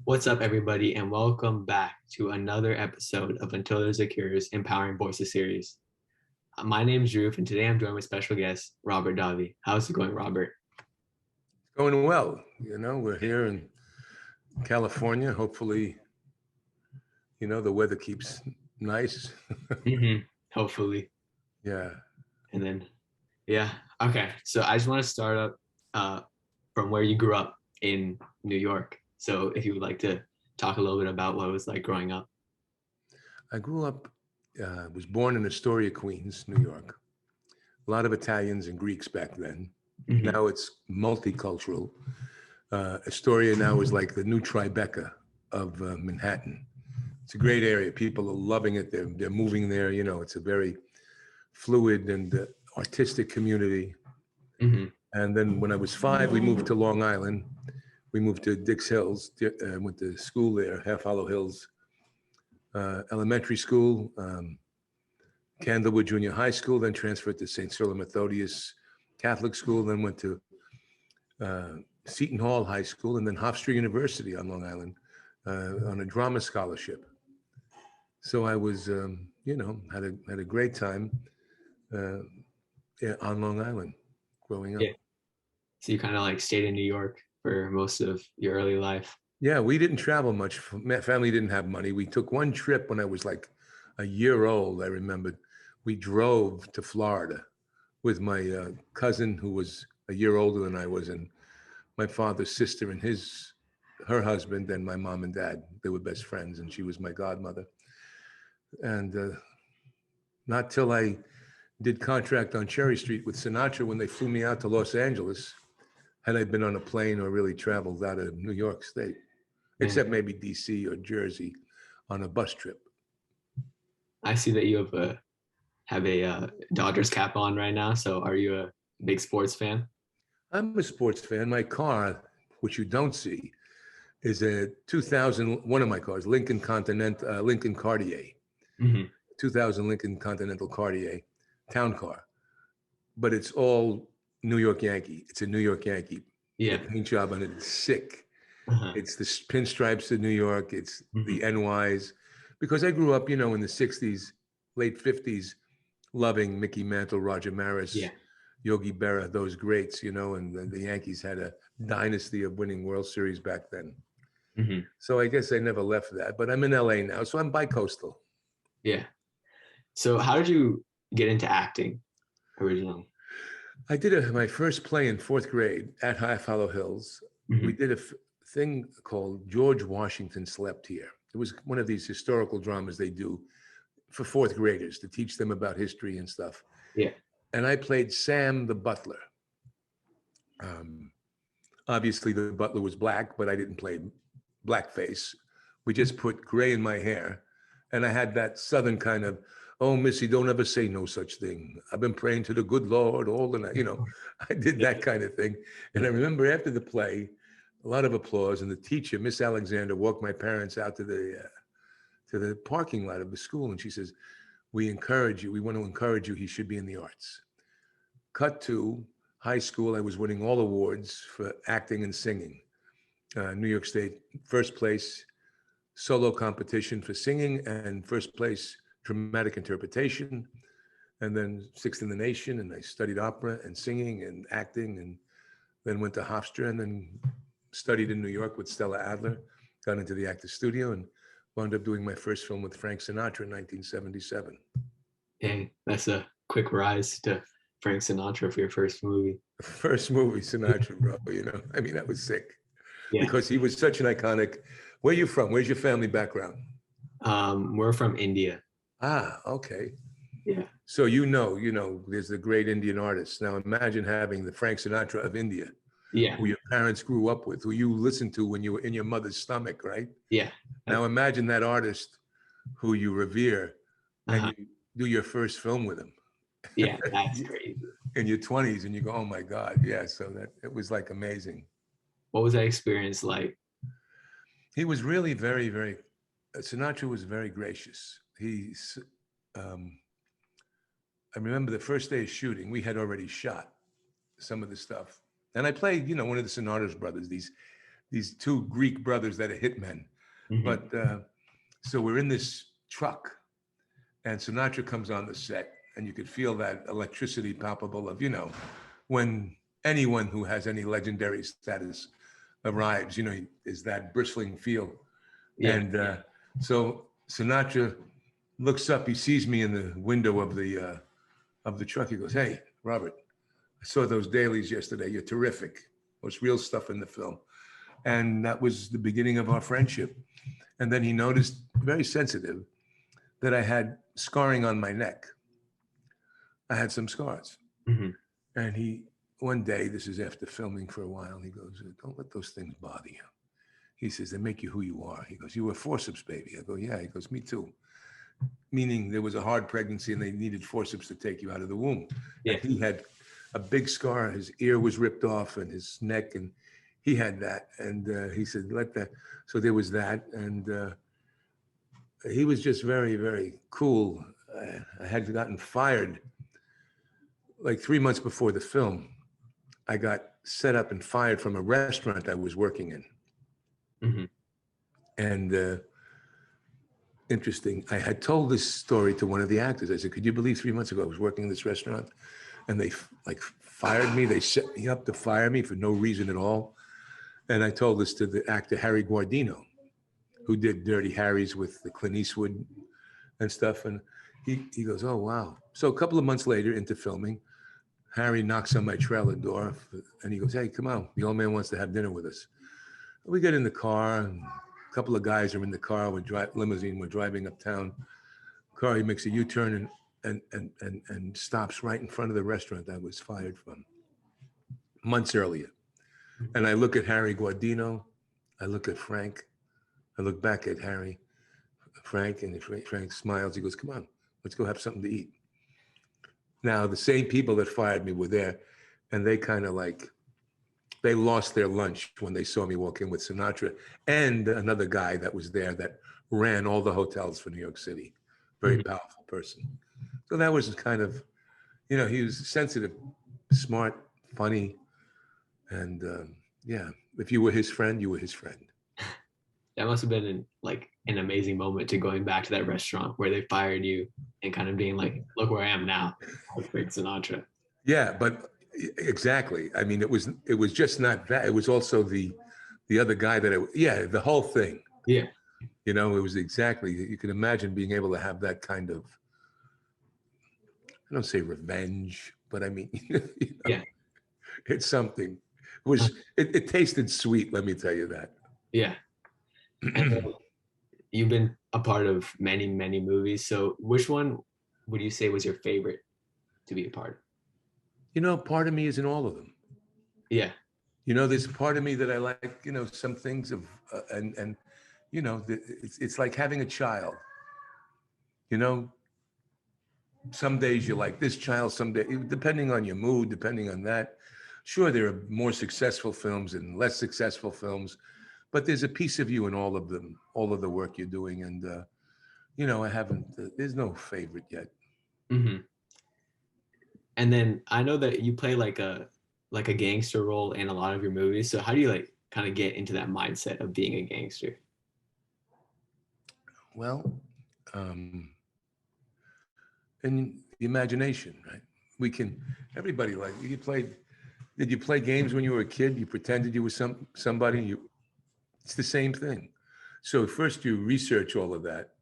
What's up, everybody, and welcome back to another episode of Until There's a Cure's Empowering Voices series. My name is Drew, and today I'm joined with special guest, Robert Davi. How's it going, Robert? It's going well. We're here in California. Hopefully, the weather keeps nice. Hopefully. Yeah. And then, okay. So I just want to start up from where you grew up in New York. So if you would like to talk a little bit about what it was like growing up. I grew up, was born in Astoria, Queens, New York. A lot of Italians and Greeks back then. Now it's multicultural. Astoria now is like the new Tribeca of Manhattan. It's a great area. People are loving it. They're moving there. It's a very fluid and artistic community. And then when I was 5, we moved to Long Island. We moved to Dix Hills, went to school there, Half Hollow Hills Elementary School, Candlewood Junior High School, then transferred to St. Cyril and Methodius Catholic School, then went to Seton Hall High School, and then Hofstra University on Long Island on a drama scholarship. So I was, had a great time on Long Island growing up. Yeah. So you kind of like stayed in New York for most of your early life. Yeah, we didn't travel much. Family didn't have money. We took one trip when I was like a year old, I remembered. We drove to Florida with my cousin who was a year older than I was, and my father's sister and her husband, and my mom and dad. They were best friends, and she was my godmother. And not till I did Contract on Cherry Street with Sinatra when they flew me out to Los Angeles had I been on a plane or really traveled out of New York State, except maybe DC or Jersey on a bus trip. I see that you have a Dodgers cap on right now. So are you a big sports fan? I'm a sports fan. My car, which you don't see, is a 2000, one of my cars, Lincoln Cartier, 2000 Lincoln Continental Cartier, town car. But it's all New York Yankee. It's a New York Yankee. Yeah. The paint job on it is sick. It's the pinstripes of New York. It's the NYs. Because I grew up, in the 60s, late 50s, loving Mickey Mantle, Roger Maris, Yogi Berra, those greats, and the Yankees had a dynasty of winning World Series back then. So I guess I never left that. But I'm in LA now, so I'm bicoastal. Yeah. So how did you get into acting originally? I did my first play in 4th grade at Half Hollow Hills. We did a thing called George Washington Slept Here. It was one of these historical dramas they do for 4th graders to teach them about history and stuff. Yeah. And I played Sam the butler. Obviously, the butler was black, but I didn't play blackface. We just put gray in my hair. And I had that Southern kind of, oh, Missy, don't ever say no such thing. I've been praying to the good Lord all the night. I did that kind of thing. And I remember after the play, a lot of applause. And the teacher, Miss Alexander, walked my parents out to the parking lot of the school. And she says, we encourage you. We want to encourage you. He should be in the arts. Cut to high school. I was winning all awards for acting and singing. New York State, first place solo competition for singing, and first place dramatic interpretation, and then 6th in the nation. And I studied opera and singing and acting, and then went to Hofstra, and then studied in New York with Stella Adler, got into the actor's studio, and wound up doing my first film with Frank Sinatra in 1977. Dang, that's a quick rise to Frank Sinatra for your first movie. First movie, Sinatra, bro, that was sick. Yeah. Because he was such an iconic. Where are you from? Where's your family background? We're from India. Ah, okay. Yeah. So there's the great Indian artists. Now imagine having the Frank Sinatra of India. Yeah. Who your parents grew up with, who you listened to when you were in your mother's stomach, right? Yeah. Now imagine that artist who you revere and you do your first film with him. Yeah, that's crazy. In your 20s, and you go, oh my God, yeah. So it was like amazing. What was that experience like? He was really very, very, Sinatra was very gracious. I remember the first day of shooting, we had already shot some of the stuff. And I played, one of the Sinatra's brothers, these these two Greek brothers that are hitmen. Mhm. But so we're in this truck, and Sinatra comes on the set, and you could feel that electricity palpable of, when anyone who has any legendary status arrives, is that bristling feel. Yeah. And so Sinatra looks up, he sees me in the window of the truck. He goes, "Hey, Robert, I saw those dailies yesterday. You're terrific. It's real stuff in the film." And that was the beginning of our friendship. And then he noticed, very sensitive, that I had scarring on my neck. I had some scars. Mhm. And one day, this is after filming for a while, he goes, "Don't let those things bother you." He says, "They make you who you are." He goes, "You were forceps, baby." I go, "Yeah." He goes, "Me too." Meaning there was a hard pregnancy and they needed forceps to take you out of the womb. Yeah. And he had a big scar. His ear was ripped off and his neck, and he had that. And he said, "Let that." So there was that. And he was just very, very cool. I had gotten fired like 3 months before the film. I got set up and fired from a restaurant I was working in. Mhm. And interesting, I had told this story to one of the actors. I said, "Could you believe 3 months ago I was working in this restaurant and they like fired me? They set me up to fire me for no reason at all." And I told this to the actor Harry Guardino, who did Dirty Harry's with the Clint Eastwood and stuff. And he goes, "Oh, wow." So a couple of months later into filming, Harry knocks on my trailer door and he goes, "Hey, come on. The old man wants to have dinner with us." We get in the car, and a couple of guys are in the car. Limousine. We're driving uptown. Car, he makes a U-turn and stops right in front of the restaurant I was fired from months earlier. And I look at Harry Guardino. I look at Frank. I look back at Frank, and Frank smiles. He goes, "Come on, let's go have something to eat." Now, the same people that fired me were there, and they kind of they lost their lunch when they saw me walk in with Sinatra and another guy that was there that ran all the hotels for New York City. Very Mhm. powerful person. So that was kind of, he was sensitive, smart, funny. And yeah, if you were his friend, you were his friend. That must have been an amazing moment to going back to that restaurant where they fired you and kind of being like, "Look where I am now." With Frank Sinatra. Yeah, but exactly. I mean, it was just not that. It was also the other guy the whole thing. Yeah. It was exactly, you can imagine being able to have that kind of, I don't say revenge, but I mean, Yeah. it's something. It tasted sweet, let me tell you that. Yeah. And you've been a part of many, many movies. So which one would you say was your favorite to be a part of? Part of me is in all of them. Yeah. There's part of me that I like, some things of, and it's like having a child. Some days you like this child, some day, depending on your mood, depending on that. Sure, there are more successful films and less successful films, but there's a piece of you in all of them, all of the work you're doing. And, I haven't, there's no favorite yet. Hmm. And then I know that you play like a gangster role in a lot of your movies. So how do you kind of get into that mindset of being a gangster? Well, and the imagination, right? Everybody did you play games when you were a kid? You pretended you were somebody, it's the same thing. So first you research all of that,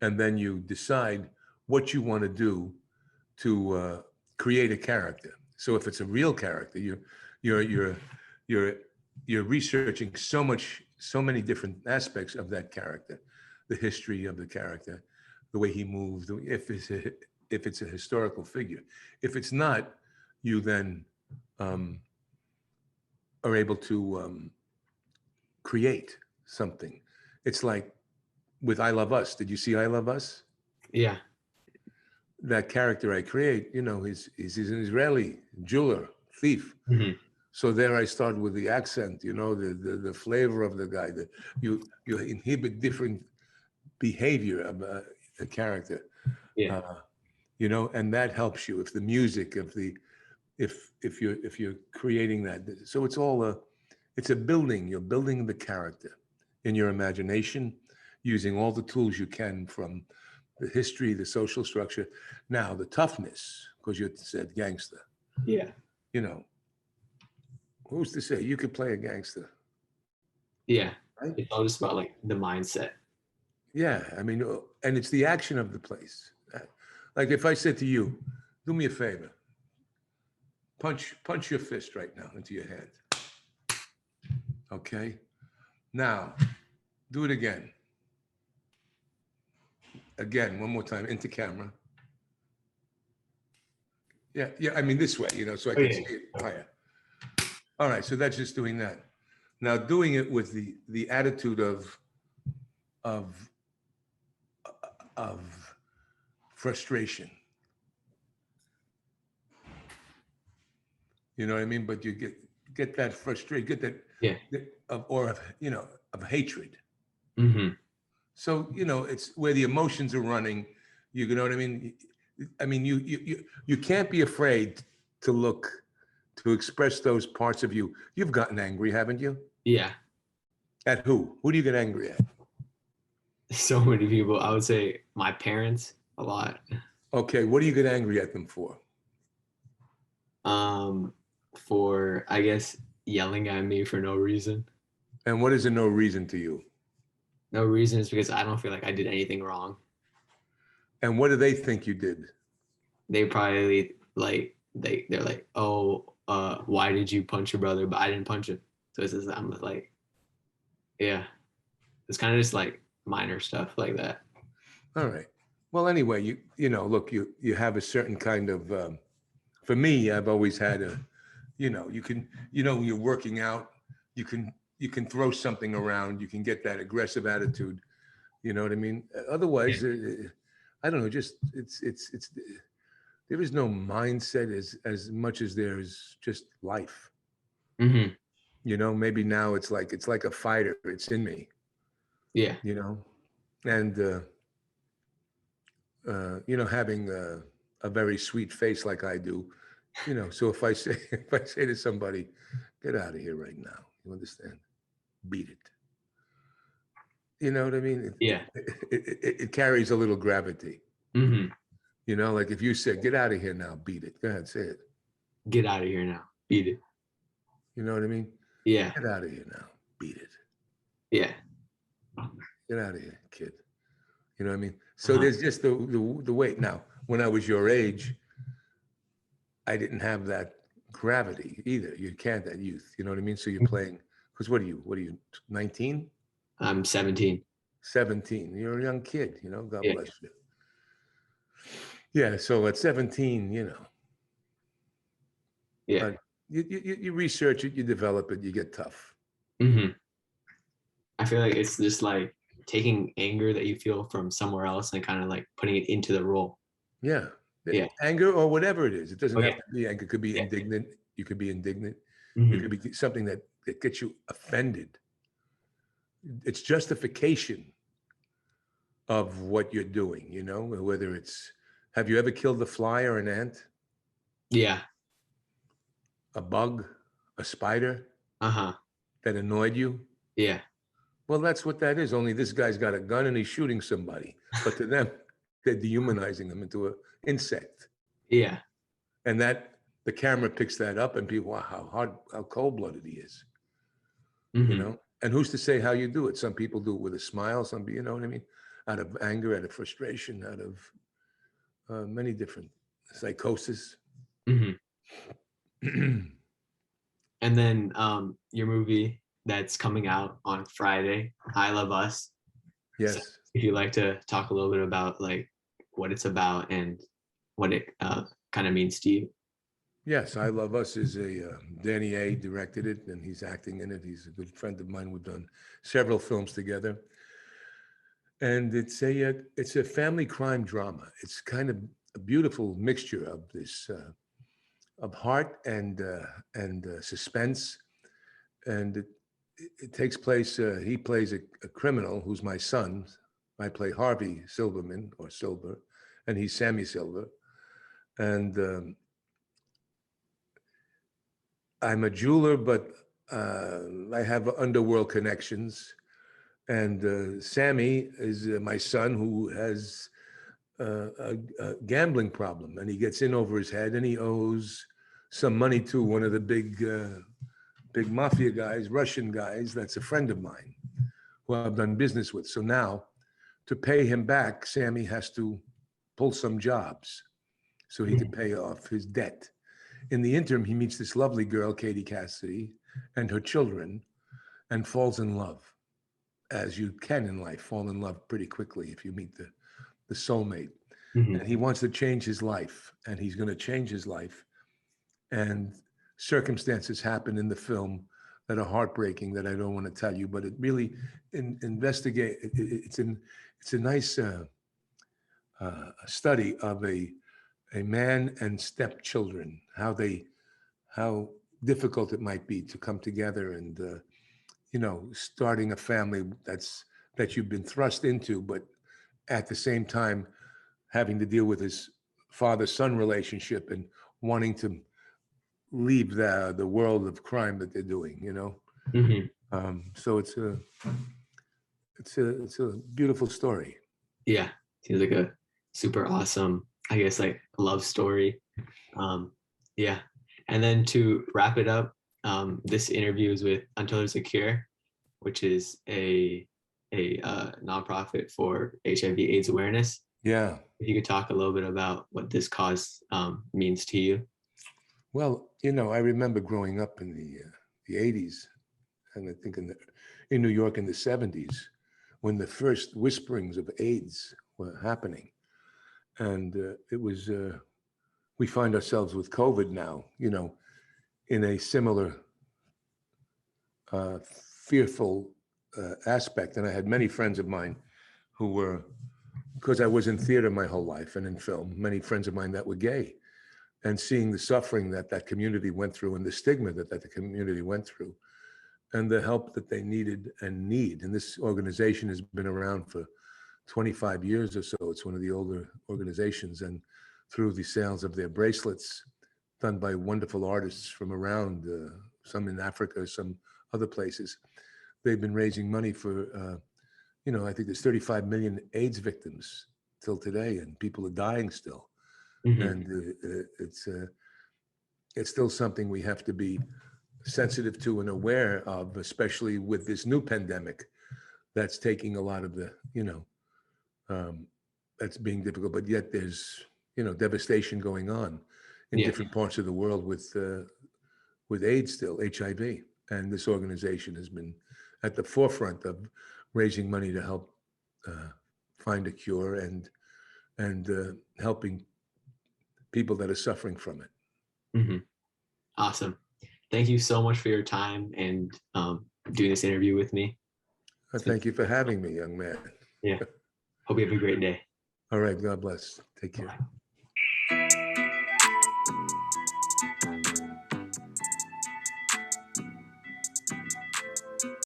and then you decide what you want to do to create a character. So if it's a real character, you're you're researching so many different aspects of that character, the history of the character, the way he moves, if it's a historical figure. If it's not, you then are able to create something. It's like with I Love Us. Did you see I Love Us? Yeah. That character I create, he's an Israeli jeweler, thief. Hmm. So there I start with the accent, the flavor of the guy. That you inhibit different behavior of a character. Yeah. And that helps you if the music, if you're creating that. So it's all It's a building. You're building the character in your imagination, using all the tools you can from the history, the social structure. Now, the toughness, because you said gangster. Yeah. You know, who's to say you could play a gangster? Yeah. Right? It's all just about like the mindset. Yeah, I mean, and it's the action of the place. Like if I said to you, do me a favor, punch your fist right now into your hand. Okay? Now, do it again. Again, one more time, into camera. Yeah, I mean this way, so I can see it higher. All right, so that's just doing that. Now doing it with the attitude of frustration. You know what I mean? But you get that frustration, get that of hatred. Mm-hmm. So it's where the emotions are running. You know what I mean? I mean you can't be afraid to express those parts of you. You've gotten angry, haven't you? Yeah. At who? Who do you get angry at? So many people. I would say my parents a lot. Okay, what do you get angry at them for? For I guess yelling at me for no reason. And what is a no reason to you? No reason is because I don't feel like I did anything wrong. And what do they think you did? They probably like they're like, oh, why did you punch your brother? But I didn't punch him. So it's just, I'm like, yeah, it's kind of just like minor stuff like that. All right. Well, anyway, look, you have a certain kind of. For me, I've always had you can, when you're working out, you can throw something around, you can get that aggressive attitude. You know what I mean? Otherwise, I don't know. Just it's there is no mindset as much as there is just life. Mm-hmm. Maybe now it's like a fighter. It's in me. Yeah. And having a very sweet face like I do, so if I say to somebody, get out of here right now, you understand? Beat it. You know what I mean? Yeah. It carries a little gravity. Mm-hmm. Like if you said, get out of here now, beat it. Go ahead, say it. Get out of here now. Beat it. You know what I mean? Yeah. Get out of here now. Beat it. Yeah. Get out of here, kid. You know what I mean? So there's just the weight. Now, when I was your age, I didn't have that gravity either. You can't at youth. You know what I mean? So you're playing, because what are you, 19? I'm 17. 17. You're a young kid, God Yeah. bless you. Yeah, so at 17, Yeah. but you research it, you develop it, you get tough. Mm-hmm. I feel like it's just like taking anger that you feel from somewhere else and kind of like putting it into the role. Yeah. Yeah. Anger or whatever it is. It doesn't Oh, have yeah. to be anger. It could be Yeah. indignant. You could be indignant. Mm-hmm. It could be something that gets you offended. It's justification of what you're doing, whether it's, have you ever killed a fly or an ant? Yeah. A bug, a spider Uh-huh. that annoyed you? Yeah. Well, that's what that is. Only this guy's got a gun and he's shooting somebody. But to them, they're dehumanizing them into an insect. Yeah. And that the camera picks that up and people, wow, how cold-blooded he is. Mm-hmm. And who's to say how you do it? Some people do it with a smile, some people, you know what I mean? Out of anger, out of frustration, out of many different psychosis. Mm-hmm. And then your movie that's coming out on Friday, I Love Us. Yes. So if you'd like to talk a little bit about like what it's about and what it kind of means to you. Yes, I Love Us is Danny A. directed it, and he's acting in it. He's a good friend of mine. We've done several films together, and it's a family crime drama. It's kind of a beautiful mixture of this of heart and suspense, and it takes place. He plays a criminal who's my son. I play Harvey Silverman or Silver, and he's Sammy Silver, and I'm a jeweler, but I have underworld connections. And Sammy is my son, who has a gambling problem, and he gets in over his head, and he owes some money to one of the big mafia guys, Russian guys. That's a friend of mine who I've done business with. So now, to pay him back, Sammy has to pull some jobs so he can pay off his debt. In the interim, he meets this lovely girl, Katie Cassidy, and her children, and falls in love, as you can in life, fall in love pretty quickly if you meet the soulmate. Mm-hmm. And he wants to change his life, and he's going to change his life. And circumstances happen in the film that are heartbreaking that I don't want to tell you, but it really it's a nice study of a man and stepchildren, how difficult it might be to come together and starting a family that you've been thrust into, but at the same time having to deal with his father-son relationship and wanting to leave the world of crime that they're doing, Mm-hmm. So it's a beautiful story. Yeah, seems like a super awesome, I guess, like love story. Yeah, and then to wrap it up, this interview is with Until There's a Cure, which is a nonprofit for HIV/AIDS awareness. Yeah. If you could talk a little bit about what this cause means to you. Well, I remember growing up in the 80s, and I think in New York in the 70s, when the first whisperings of AIDS were happening. And it was, we find ourselves with COVID now, in a similar fearful aspect. And I had many friends of mine who were, because I was in theater my whole life and in film, many friends of mine that were gay, and seeing the suffering that community went through and the stigma that the community went through and the help that they needed and need. And this organization has been around for 25 years or so. It's one of the older organizations, and through the sales of their bracelets done by wonderful artists from around, some in Africa, some other places, they've been raising money for, I think there's 35 million AIDS victims till today, and people are dying still. Mm-hmm. And it's still something we have to be sensitive to and aware of, especially with this new pandemic that's taking a lot of the, that's being difficult, but yet there's, devastation going on in different parts of the world with AIDS still, HIV. And this organization has been at the forefront of raising money to help find a cure and helping people that are suffering from it. Mm-hmm. Awesome. Thank you so much for your time and doing this interview with me. Thank you for having me, young man. Yeah. Hope you have a great day. All right. God bless. Take care. Bye.